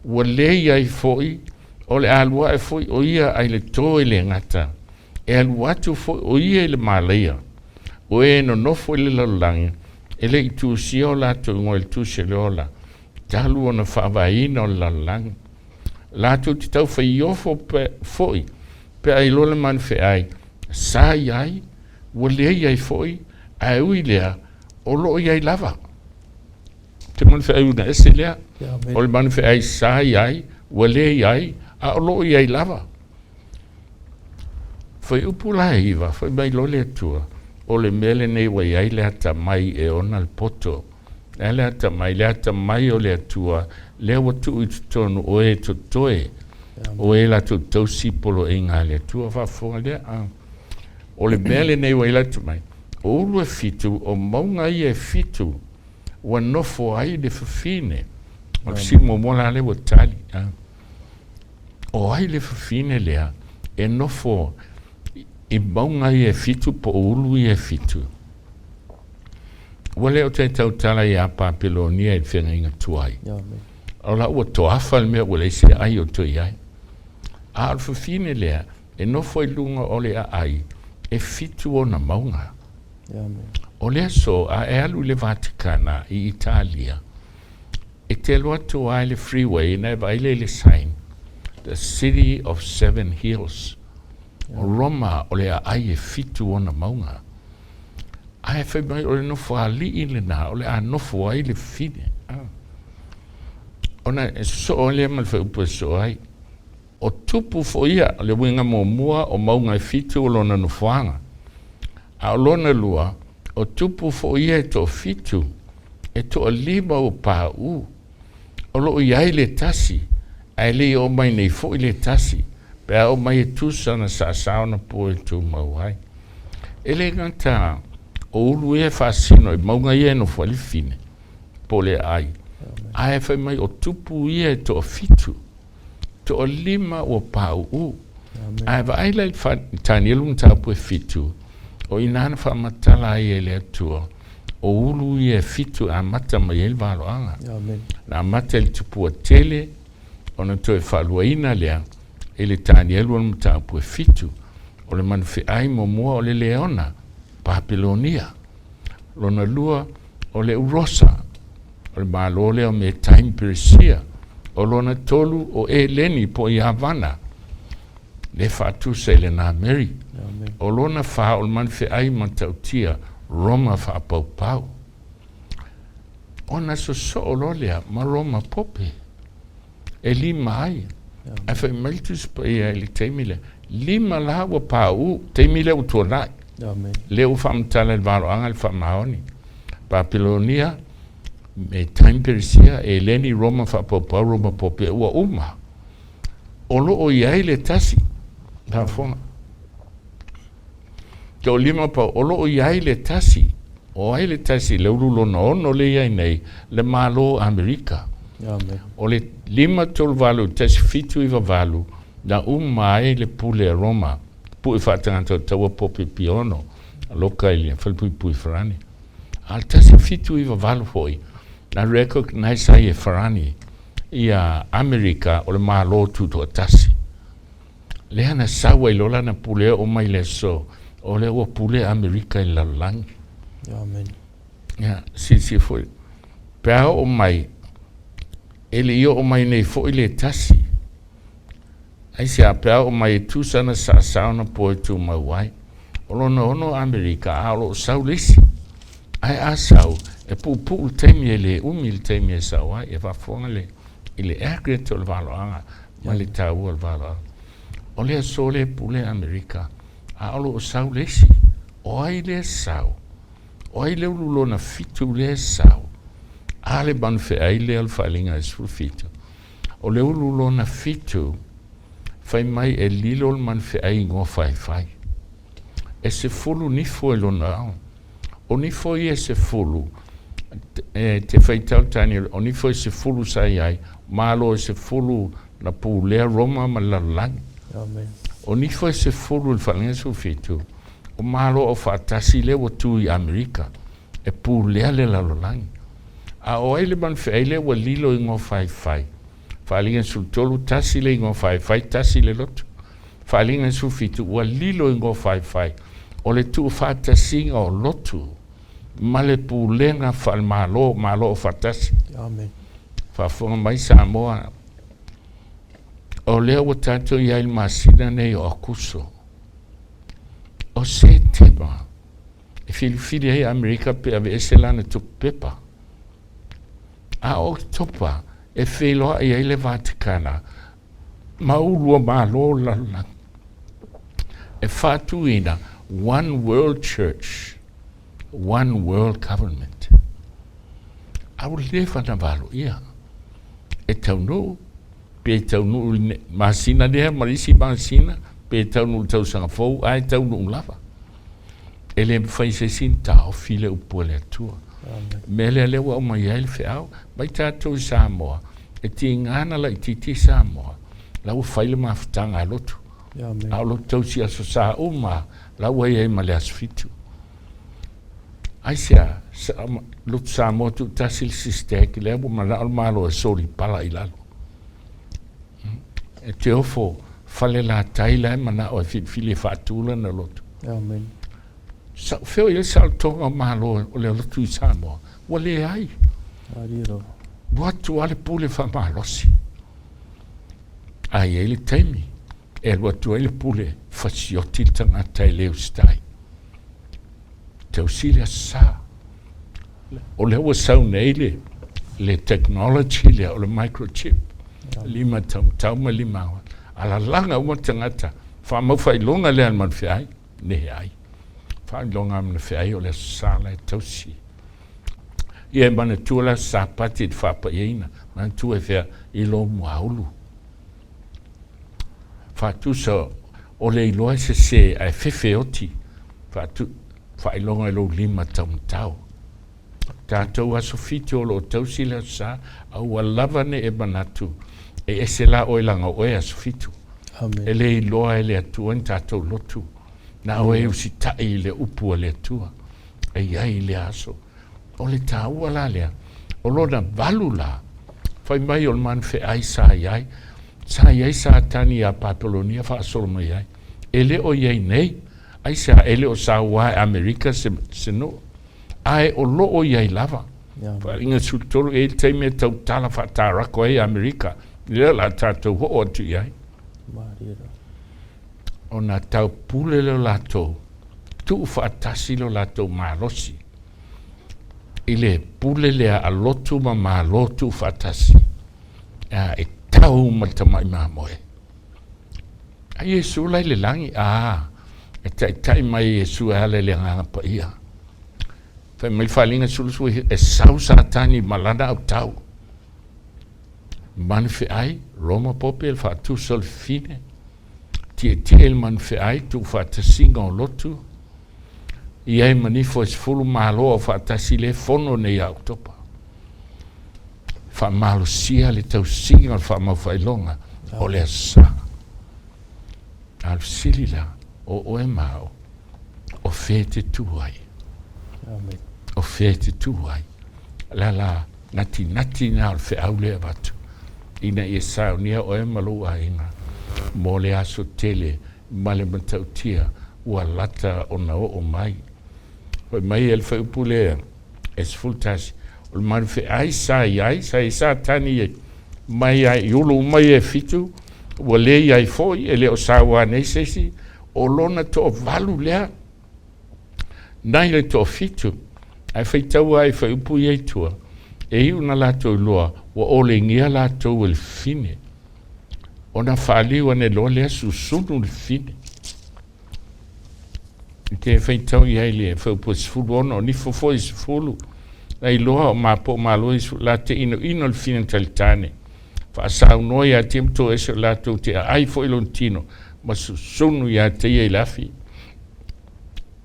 ua lei ai foi, o le alua e foi o ia ai le toe le ngata. E alua atu foi o ia le malaia. O e no nofo le lalangi. E le itu si o lato ngo il tu se le ola. Talu o na whawaina o lalangi. Lato ti tau whai ofo foi. Pe ai lola man fe ai. Sai ai. Wa le ai foi. Ai ui lea. O lo i ai lava. Te man fe ai una ese lea. O le man fe ai sai ai. Wa le ai. A lo i ai lava. Foi upula iwa, foi mai lole atua. O le mele nei wai ai le ata mai e ona al poto. E le ata mai o le atua. Le watu i tonu o e totoe. O e la tau sipolo e ngā le atua whafonga lea. O le mele nei wai lata mai. O ulu e fitu, o maunga i e fitu. ua nofo ai le fafine o si momola le ua tali o ai le fafine lea e nofo i maunga i e fitu po ulu i e fitu ua leo te tautala i a Papilonia i whenga inga tuai o la ua toafa le mea ua le se ai o toi ai a al fafine lea e nofo i lunga o le a ai e fitu o na maunga o lea so a e alu le Vaticana i Italia e te alua tu ai le freeway na e vaile le sign the city of 7 hills o Roma o le a ai e fitu o na maunga a e fai mai o le nofo a li i le na o le a nofo ai le fine ona e so o le mal fai upo so ai o tupu fo ia le winga mo mua o maunga e fitu o lona nofoanga a o lona lua o tupu fo ia e to fitu e to lima o pa u o lo iai le tasi ai le o mai nei fo i le tasi pe o mai e tusa na sa sauna po e tu mauai e le ganta o ulu e faasino e maunga ia no fo li fine po le ai ai fai mai o tupu ia e to fitu to lima o pa u ai va ai le tani lung tapu e fitu o inana fa matala ai e le atua o ulu i e fitu a mata mai el valoaga na mata le tupu tele ona toe faluaina lea e le tanielu ona matapu e fitu o le manufe'ai momoa o le leona Papilonia lona lua o le urosa o le malo lea o me time perisia o lona tolu o e leni po i Havana le fatusa i le na Mary o lona fa o le manufe'ai matautia Roma fa'apaupau ona soso'o lo lea ma Roma pope e lima ai e fai maitus pa ia i le teimi le lima la ua pau teimi le utuanai le u fa'amatala le valoaga le fa'amaoni Papilonia me time perisia e leni Roma fa'apaupau Roma pope ua uma o lo'o i ai le tasi tafoga ke o lima pa o lo'o i ai le tasi o ai le tasi le ulu lona ono le iai nei le malo Amerika o le lima tolu valu tasi fitu i vavalu na mai le pule Roma pu i whaatangata taua pope piono loka i le whalpui farani al tasi fitu i vavalu foi na recognize ai e farani i a Amerika o le malo tuto a tasi le ana sawa i lola na pule o mai le so o le ua pule Amerika i lalangi si foi pea o mai ele io o mai nei fo ile tasi Aisea pea o mai tusana sa sauna po tu mawai o lona ono Amerika a lo saulisi ai a sau e pu temi ele umil temi sawa e va fongale ile agret o valoaga ma le tau o valoaga o le sole pule Amerika a lo saulisi o ai le sau o ai le lona fitu le sau ale banfe aile al falinga su fitu o le ulu lona fitu fai mai e lilo al manfe ai ngo fai e se fulu nifo e lona o nifo i e se fulu te fai tau tani o nifo e se fulu sai ai malo e se fulu na pu lea Roma ma lalang o nifo e se fulu al falinga su fitu o malo o fatasi le o tu i Amerika e pu lea le lalang a o ele man feile wa lilo ingo fai falinga sul tolu tasi le ingo fai tasi le lotu falinga sul fitu wa lilo ingo fai o le tu fatasi o lotu male pulenga fal malo o fatasi amen fa fonga mai sa moa o le o tato ia il masina nei o kuso o se tema e fili ai Amerika pe ave eselana tu pepa a octopa e felo e le Vaticana maulua malo la e fatuina one world church one world government a o le fanavalo ia e tonu pe tonu masina de marisi masina pe tonu tau sanga fou ai tonu lava ele fai se sinta o file o pole tua Mele le wa mai ele feau, mai tatou Samoa. E ti ngana la ti Samoa. La u faile mafutanga lotu. A lotu si aso sa uma, la wa ye male asfitu. Aisea, lotu Samoa tu tasil SISDAC, le abu manumalo e sori pala ilalo. E te ofo, fale la taila e mana o fili fatula na lotu. Amen. Sa feo ile sa tonga malo o le lotu I Samoa. Wale ai. Ariro. Watu wale pule fa malosi. Ai ele temi. E watu ele pule fa sioti tangata ele ustai. Te usilia sa. O le wa sau neile. Le technology le o le microchip. Lima tau ma lima. Ala langa uma tangata. Fa mafai longa le an manfiai. Nehe ai. Fa longa manfiai o le sala e tausi. Ia mana tuala sa pati fa pa ina. Man tu e fea ilo muaulu. Fa tu so o le iloa se ai fefe oti. Fa tu fa ilonga ilo lima tau. Tatou aso fiti o lo tausi le sa au alavane e manatu. E ese la oilanga oe aso fitu. Amen. E le iloa e le atua tatou lotu. Na oe usitai le upu le atua. E iai le aso. O le auala lea, o lona valula, fai mai o le man fe ai sa iai sa tani a Papelonia fa solo mai ai. Ele o iai nei, Aisea ele o sauaga Amerika se no. Ai o lo o iai lava. Fa inga sultoro e te me tau tala fa tarako e Amerika. Le la tatou ho o tu iai. O na tau pule le lato, tu fa tasilo lato marosi. Ile pule lea a lotu ma lotu fatasi. E tau matamai mamoe. A Iesu lai le langi, e tai mai Iesu e ale le nganga pa ia. Fai mai whalinga sulusu e sau satani malana au tau. Manfe ai, Roma pope el fatu sol fine. Tie el manfe ai, tu fatasinga o lotu. Ia manifo es fulu malo o fatasi le fono nei autopa. Fa malo sia le tau singa fa mafai longa o le sa. Al silila o e mao o fete tuai. Amen. O fete tuai. La nati na al fe aule batu. Ina e sa nia o e malo a inga. Mo le aso tele male mantautia ua lata o na o mai. Mai el fa pule es fultas o man fe ai sa tani mai ai yulu mai e fitu o le ai foi ele o sawa nei sesi o lona to valu lea nai le to fitu ai fa tau ai fa pu ye tua e una la to loa o le ngia la to el fine ona fali o ne lo le susunu el fine te fai tau i haile fai po sifulu ono ni fofo i sifulu ai loa o mapo malo i la te ino il fine talitane fa sa noi a temto eso la to te ai fo ilontino ma sunu ya te i lafi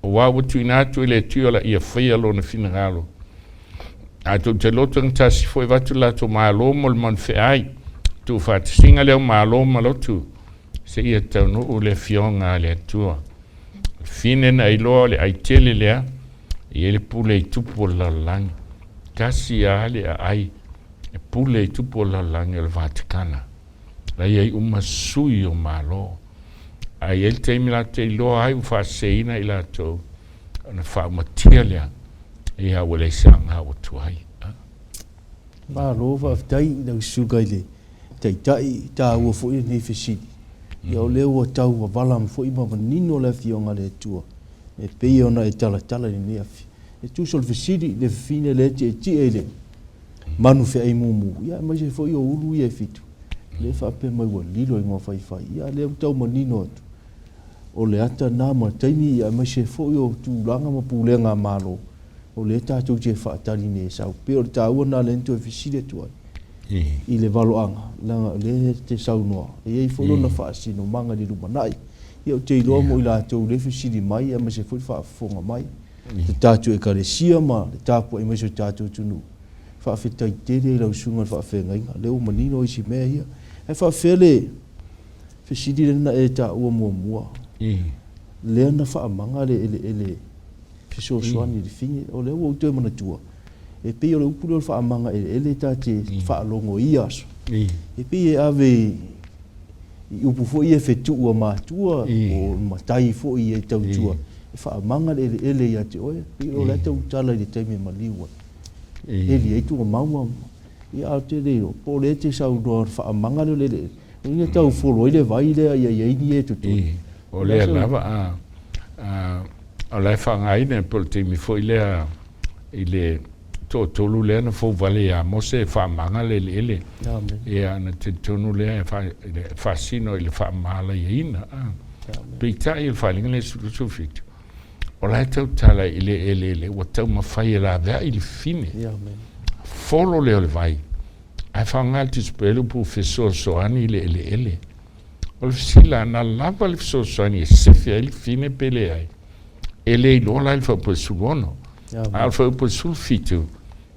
o wa wutu inatu ile tiola i fai alo na finagalo a to te loto ngta si fo vatu la to malo mol man fe ai tu fa singa le malo malotu se ia tonu o le fionga le tua fine na ilo le ai tele lea i ele pule i tupu la langi kasi a ale a ai e pule i tupu la langi al Vatikana la iei sui o malo ai ele teimi la te ilo ai ufa seina i la to ana fa matia lea i a wale sanga o tuai Malo va tai na suga ile tai ta wo fo ni fisidi. Ia o leo tau wa walam fo ima manino le fionga le tua. E pei ona e tala ni neafi. E tu sol fisidi le fine le te ele. Manu fe ai mumu. Ia mai se fo i o ulu ia fitu. Le fa pe mai wa lilo i mafai. Ia le tau manino atu. O le ata na ma taimi ia mai se fo i o tu langa ma pulenga malo. O le tatu je fa tali ne sau. Pe o tau na le ntu e fisidi tuai. I le valoaga langa le te saunoa e ai folo na faasino manga di lumana'i ia o te iloa mo i latou le fisili mai e ma se foi faafofoga mai te tātou e karesia ma, te tāpua i maiso tātou tunu. Whaafetai tere lau sunga whaafengainga, leo manino isi mea hia. E whaafele, whesidi rena e tā ua mua. Lea na whaamanga ele, wheso soani le finge, o leo au tue mana tua. E pei o le upule o whaamanga ele tā te whaalongo i aso. E pei e ave i upu fo i e whetu ua mātua, o matai fo i e tautua. E whaamanga ele ia te oe, pei o le tau tala i le taime maliwa. Eli eitu o maua, i au te reo, po le te sau doa whaamanga le, Ina tau folo ile vai le ia ini e tutu. O le lava a le whangai ne pol te mi fo ile tolu le na fo vale a Mose whamanga le ele. Ia na te tonu le faasino ile whamala i ina. Pita i whalinga le sufitu. O lai tau tala ile ele, o tau mafai la vea ili fine. Folo le vai. Ai whangal te spelu pu wheso soani ele. O le sila na lava le wheso soani e sefia ili fine pele ai. Ele i lola ili whaupo sulono. Ai whaupo sulfitu.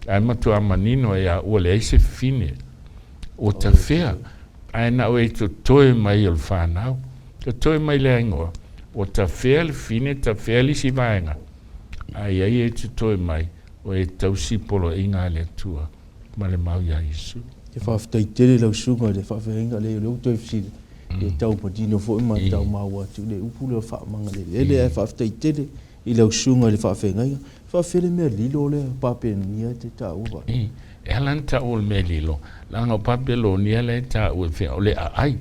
Ai matua manino e a ua le aise fine. O ta whea. Ai na o e to toe mai il whanau. To toe mai le aingoa. O ta whea le fine, ta whea li si vaenga. Ai e to toe mai. O e tausi polo inga le tua. Ma le mau ia Iesu. Te whawhitai tere lau sunga, te whawhihenga le leo toi whisiri. E tau patino fo ima tau maua atu le upu leo whaamanga le. Ele e whawhitai tere i lau sunga le whawhihenga. Whawhere mea lilo le pape nia te ta uwa. E alan ta ul mea lilo. Langa pape lo nia le ta ul whea. O le ai.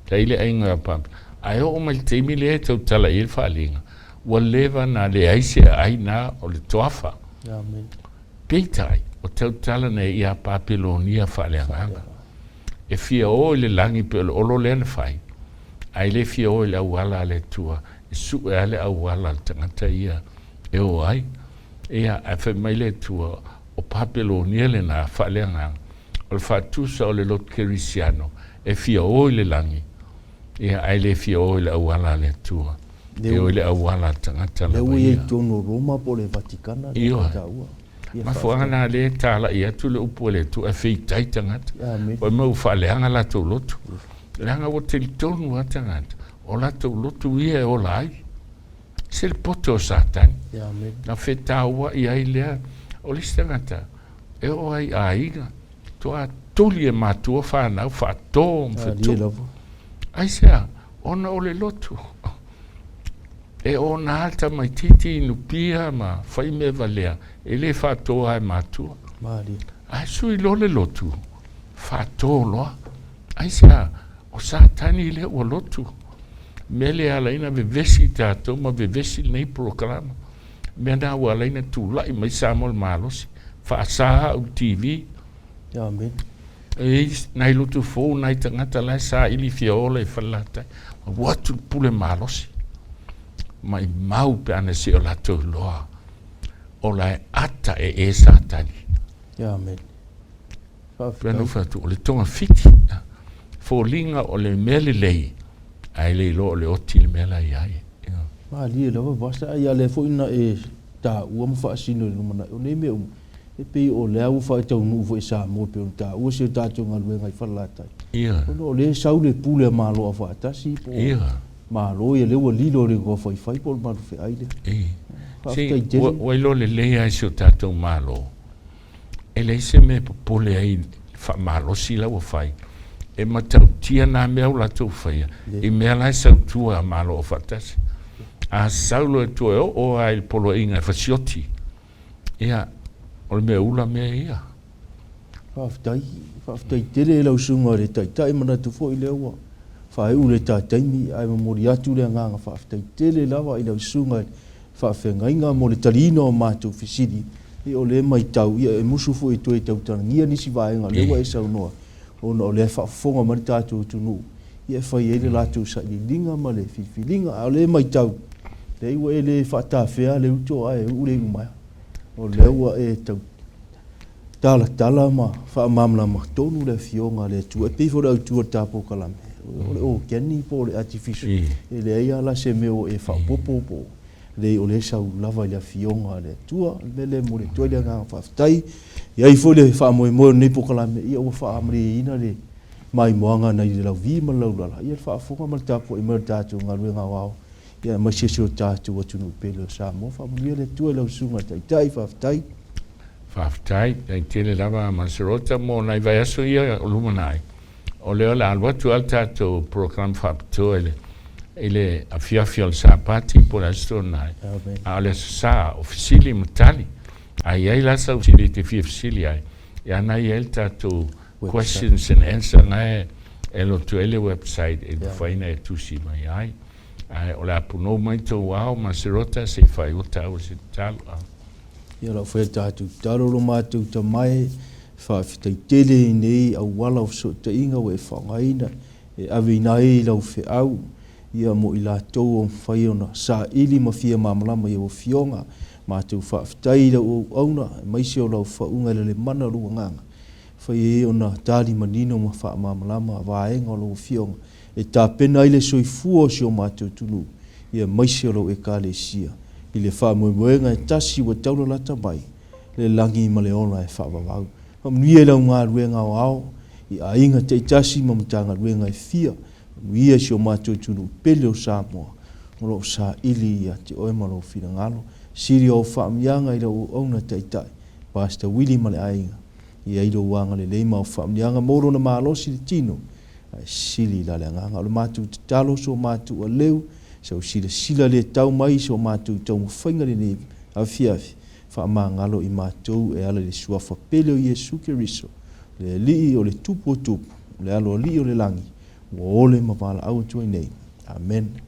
Ta ile ainga pape. Ai o mai teimi le e tau tala il whaalinga. Wa lewa na le Aisea ai na o le toafa. Amen. Peitai. O tau tala nei ia Papilonia whaaleanganga. E fia o le langi pe o olo le fai. Ai le fia o le auala le tua. E su e ale auala tangata ia. E o ai. Ia a fe mai le tua o Papilonia le na whaaleanganga. O le whatusa o le lot kerisiano. E fia o le langi. Ia ai le fia o le auala le tua. E o le auala tangata la ia. Leo e tono Roma po le Vaticana. Ia. Mafuaaga na le tala ia tu le upu le tu e feitai tangata. O mau whaaleanga la tau lotu. Leanga o te tonu a tangata. O la tau lotu ia e o lai. Se le poto o satani. Na whetaua ia i lea. O le tangata. E o ai aiga. Toa tuli e matua whanau whato mwhetu. Aisea, ona o le lotu. E o na alta mai titi inupia ma whai me valea. E le whatoa e matua. Ai sui lo le lotu. Whatoa loa. Aisea, o satani le o lotu. Mele alaina ve vesi tatou ma ve vesi nei programa. Mea na o alaina tūlai mai Samuel Malosi. Whaasaha au TV. Amen. E nai lotu fōu nai tangata lai sa ili fiaola e whalatai. Watu pule Malosi. Mai mau pe ana se o latou loa. O lai ata e satani. Amen. Peno fatu o le tonga fiti. Fōlinga o le mele lei. Ai le lo o le oti le mela iai. Lia lawa vasta ai ale fo ina e ta ua faasino le lumana'i. O nei mea e pei o le au whai tau nuu fo e sa mo pe o ta ua se tātou ngalue ngai whalatai. O le sau le pule a malo a whaatasi. Malo ia lewa lilo le go fai pol malu fe aile. Si, wailo le lea ai seo tātou malo. E le se me popole ai malo si la wa fai. E matau tia na mea ula tau fai. E mea lai sau tua malo o fatasi. A saulo e tua o ai polo inga fasioti. Ia, o le mea ula mea ia. Whaftai tere e lau sunga re tai mana tu fo i lewa. Whae ule tā taimi, ai mori atu le nganga whaftai tele lawa i lau sunga whawhengainga mo le tarino o mātou whisiri. E o le mai tau, ia e musu fu e tue tau tana, ngia nisi vaenga, lewa e sau noa. O o le whafonga mani tātou tunu. Ia whai e le lātou sa i linga ma le whiwhilinga, o le mai tau. Le iwa e le whaatawhea le uto ai ule umai. O lewa e tau tala ma, whaamamla ma tonu le fionga le tu. E pifo le au tua tāpō kalame. O keni po le artificial. E le aia la se meo e whapopo po. le o le sau lava le fionga le tua le mo le tua le nga whaftai ia i fo le whaamoe nei pokalame ia o whaamri ina le mai moanga nei le lau vi ma lau lala ia whaafonga ma le tapo i ma tātou ngā ruenga wao ia ma sesi o tātou atunu pele o sa mo whaamri le tua lau sunga tai whaftai Whaftai, ai tele lava Maserota mo nai vai aso ia lumana'i. O leo la alwa tu al tātou program whapto ele a fiafia o sa pati po la sto nai. A le sa ofisili mutali. Ai ai la sa ofisili te fiafisili ai. Ia nai el tātou questions and answer nai elo tu ele website e faina e tusi mai ai. Ai o la puno mai to wow Maserota se fai o tau se talo. Ia la whea tātou taroro mātou ta mai whawhitai tele nei auala o so ta inga o e whangaina e awe nai lau whe au ia mo i lātou o mwhai ona sa ili ma fia mamalama ia o fionga mātou whawhitai lau o auna maisi o lau whaunga le mana rua nganga whai e ona tāri manino ma wha mamalama waenga o lau fionga e tā pena ile soi fua si o mātou tunu ia maisi o lau e kāle sia i le whaamoemoenga e tasi wa taula lata mai, le langi ma le ona e whaavavau. Manuia lau ngā ruenga o ao, i a inga te tasi ma mtanga ruenga e fia, manuia si o mātou tunu pele o Samoa, molo o sa ili ia te oe malo finagalo, siri o whaamianga i lau ona taitai, Pastor Willie ma le ainga, i airo wanga le leima o whaamianga moro na maalosi le tino, sili la le nganga, o le mātou te talo so mātou a leu, so sila le tau mai so mātou tau mwhainga le nevi a fiafi whaamangalo i mātou e ala le suafa pele o Iesu kerisiano le lii o le tupu o tupu le alo lii o le langi o ole mawala au tuai nei. Amen.